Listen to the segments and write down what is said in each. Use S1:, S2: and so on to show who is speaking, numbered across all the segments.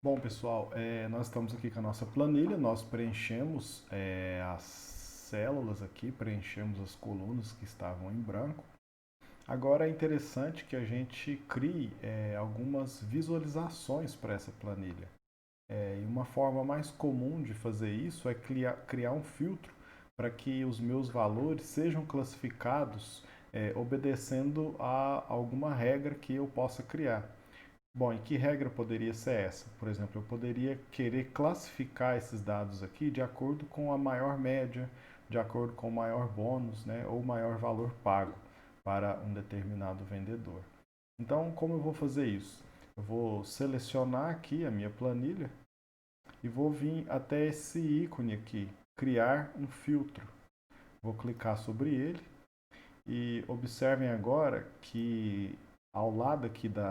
S1: Bom, pessoal, nós estamos aqui com a nossa planilha, nós preenchemos as células aqui, preenchemos as colunas que estavam em branco. Agora é interessante que a gente crie algumas visualizações para essa planilha. E uma forma mais comum de fazer isso é criar um filtro para que os meus valores sejam classificados obedecendo a alguma regra que eu possa criar. Bom, e que regra poderia ser essa? Por exemplo, eu poderia querer classificar esses dados aqui de acordo com a maior média, de acordo com o maior bônus, né, ou maior valor pago para um determinado vendedor. Então, como eu vou fazer isso? Eu vou selecionar aqui a minha planilha e vou vir até esse ícone aqui, criar um filtro. Vou clicar sobre ele e observem agora que ao lado aqui do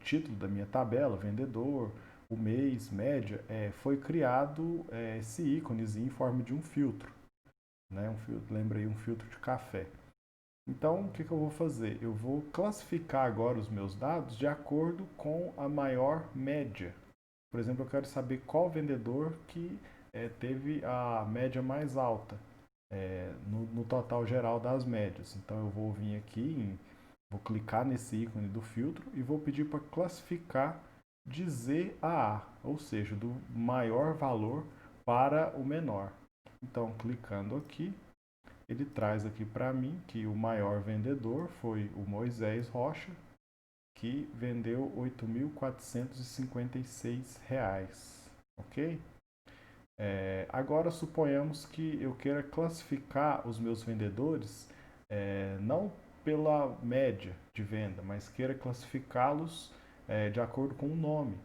S1: título da minha tabela, vendedor, o mês, média, foi criado esse íconezinho em forma de um filtro, né? Um filtro, lembra aí um filtro de café. Então, o que eu vou fazer? Eu vou classificar agora os meus dados de acordo com a maior média. Por exemplo, eu quero saber qual vendedor que teve a média mais alta no total geral das médias. Então, eu vou vir aqui vou clicar nesse ícone do filtro e vou pedir para classificar de Z a A, ou seja, do maior valor para o menor. Então, clicando aqui, ele traz aqui para mim que o maior vendedor foi o Moisés Rocha, que vendeu R$ 8.456, ok? Agora suponhamos que eu queira classificar os meus vendedores não pela média de venda, mas queira classificá-los de acordo com o nome.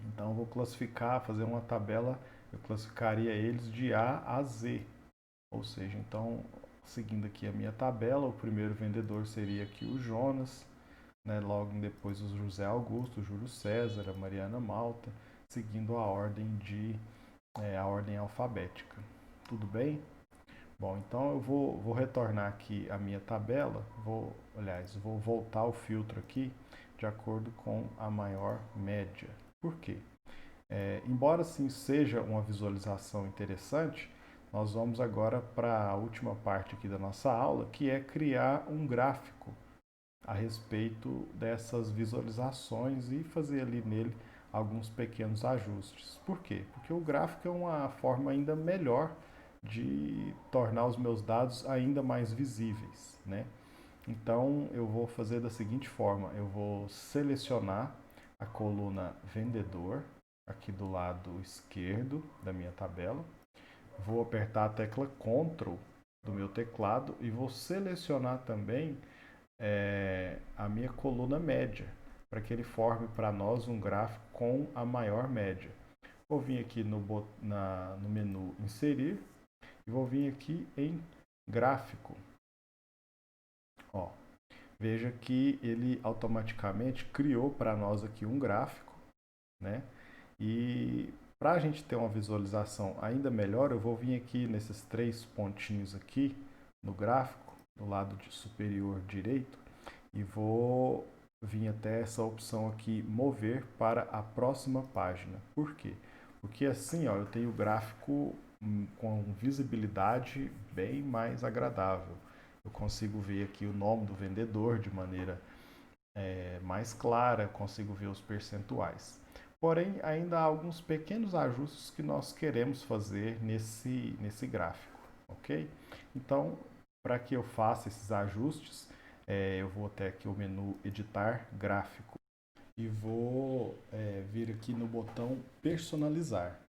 S1: Então eu vou classificar, fazer uma tabela, eu classificaria eles de A a Z. Ou seja, então, seguindo aqui a minha tabela, o primeiro vendedor seria aqui o Jonas, né? Logo depois o José Augusto, o Júlio César, a Mariana Malta, seguindo a ordem alfabética. Tudo bem? Bom, então eu vou retornar aqui a minha tabela, vou voltar o filtro aqui de acordo com a maior média. Por quê? Embora sim seja uma visualização interessante, nós vamos agora para a última parte aqui da nossa aula, que é criar um gráfico a respeito dessas visualizações e fazer ali nele alguns pequenos ajustes. Por quê? Porque o gráfico é uma forma ainda melhor de tornar os meus dados ainda mais visíveis, né? Então eu vou fazer da seguinte forma: eu vou selecionar a coluna vendedor aqui do lado esquerdo da minha tabela, vou apertar a tecla Ctrl do meu teclado e vou selecionar também a minha coluna média, para que ele forme para nós um gráfico com a maior média. Vou vir aqui no menu Inserir e vou vir aqui em Gráfico. Ó, veja que ele automaticamente criou para nós aqui um gráfico, né? E para a gente ter uma visualização ainda melhor, eu vou vir aqui nesses três pontinhos aqui no gráfico, do lado superior direito, e vou vir até essa opção aqui, mover para a próxima página. Por quê? Porque assim, ó, eu tenho o gráfico com visibilidade bem mais agradável. Eu consigo ver aqui o nome do vendedor de maneira mais clara, consigo ver os percentuais. Porém, ainda há alguns pequenos ajustes que nós queremos fazer nesse gráfico, ok? Então, para que eu faça esses ajustes, eu vou até aqui o menu Editar Gráfico e vou vir aqui no botão Personalizar.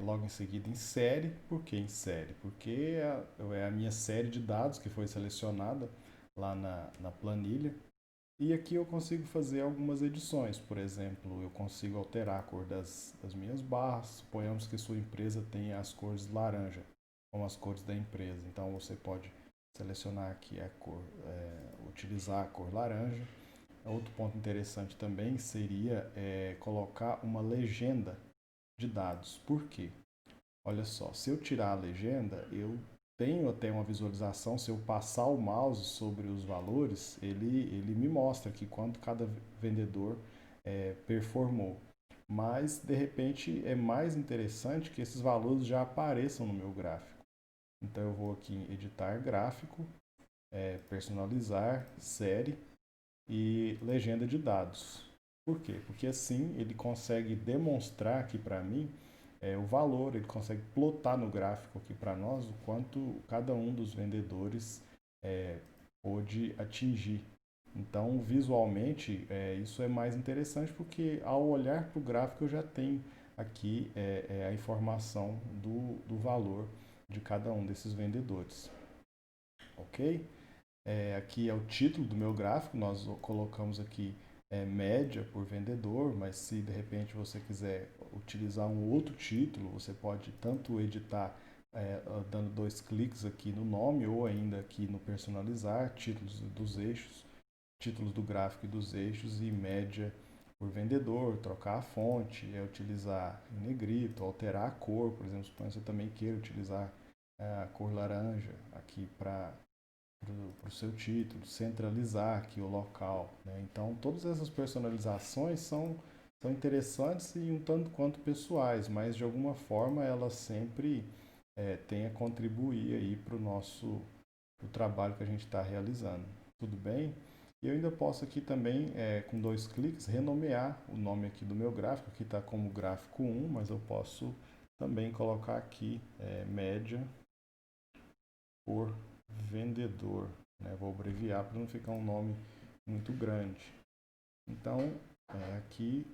S1: Logo em seguida, insere. Por que insere? Porque é a minha série de dados que foi selecionada lá na planilha. E aqui eu consigo fazer algumas edições. Por exemplo, eu consigo alterar a cor das minhas barras. Suponhamos que sua empresa tenha as cores laranja, como as cores da empresa. Então você pode selecionar aqui a cor, utilizar a cor laranja. Outro ponto interessante também seria colocar uma legenda de dados. Por quê? Olha só, se eu tirar a legenda, eu tenho até uma visualização, se eu passar o mouse sobre os valores, ele me mostra que quanto cada vendedor performou. Mas, de repente, é mais interessante que esses valores já apareçam no meu gráfico. Então, eu vou aqui em editar gráfico, personalizar, série e legenda de dados. Por quê? Porque assim ele consegue demonstrar aqui para mim o valor, ele consegue plotar no gráfico aqui para nós o quanto cada um dos vendedores pôde atingir. Então, visualmente, isso é mais interessante porque ao olhar para o gráfico eu já tenho aqui a informação do valor de cada um desses vendedores. Ok? Aqui é o título do meu gráfico, nós colocamos aqui média por vendedor, mas se de repente você quiser utilizar um outro título, você pode tanto editar dando 2 cliques aqui no nome ou ainda aqui no personalizar, títulos dos eixos, títulos do gráfico e dos eixos e média por vendedor, trocar a fonte, utilizar em negrito, alterar a cor, por exemplo, suponho que você também queira utilizar a cor laranja aqui para o seu título, centralizar aqui o local. Né? Então, todas essas personalizações são interessantes e um tanto quanto pessoais, mas de alguma forma elas sempre têm a contribuir aí para o nosso pro trabalho que a gente está realizando. Tudo bem? E eu ainda posso aqui também, com 2 cliques, renomear o nome aqui do meu gráfico. Aqui está como gráfico 1, mas eu posso também colocar aqui média por vendedor. Né? Vou abreviar para não ficar um nome muito grande. Então, aqui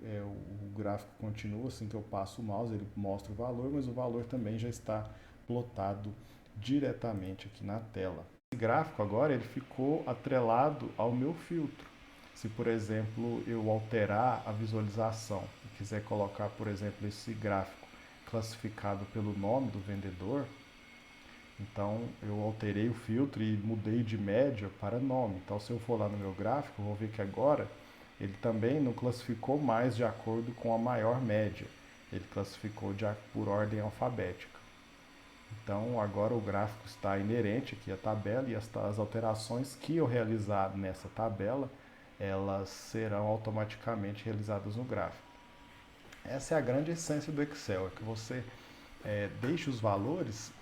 S1: o gráfico continua, assim que eu passo o mouse, ele mostra o valor, mas o valor também já está plotado diretamente aqui na tela. Esse gráfico agora ele ficou atrelado ao meu filtro. Se, por exemplo, eu alterar a visualização e quiser colocar, por exemplo, esse gráfico classificado pelo nome do vendedor, então eu alterei o filtro e mudei de média para nome. Então se eu for lá no meu gráfico, eu vou ver que agora ele também não classificou mais de acordo com a maior média. Ele classificou por ordem alfabética. Então agora o gráfico está inerente aqui à tabela e as alterações que eu realizar nessa tabela, elas serão automaticamente realizadas no gráfico. Essa é a grande essência do Excel, é que você deixe os valores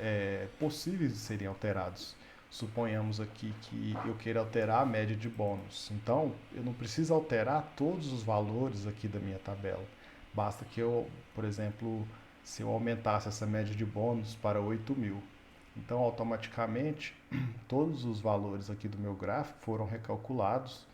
S1: possíveis de serem alterados. Suponhamos aqui que eu queira alterar a média de bônus. Então, eu não preciso alterar todos os valores aqui da minha tabela. Basta que eu, por exemplo, se eu aumentasse essa média de bônus para 8.000. Então, automaticamente, todos os valores aqui do meu gráfico foram recalculados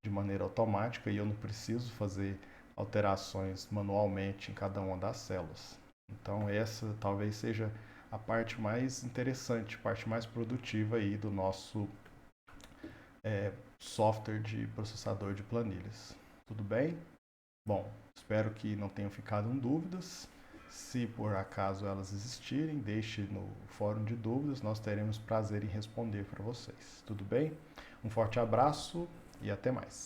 S1: de maneira automática e eu não preciso fazer alterações manualmente em cada uma das células. Então essa talvez seja a parte mais interessante, a parte mais produtiva aí do nosso software de processador de planilhas. Tudo bem? Bom, espero que não tenham ficado em dúvidas. Se por acaso elas existirem, deixe no fórum de dúvidas, nós teremos prazer em responder para vocês. Tudo bem? Um forte abraço e até mais.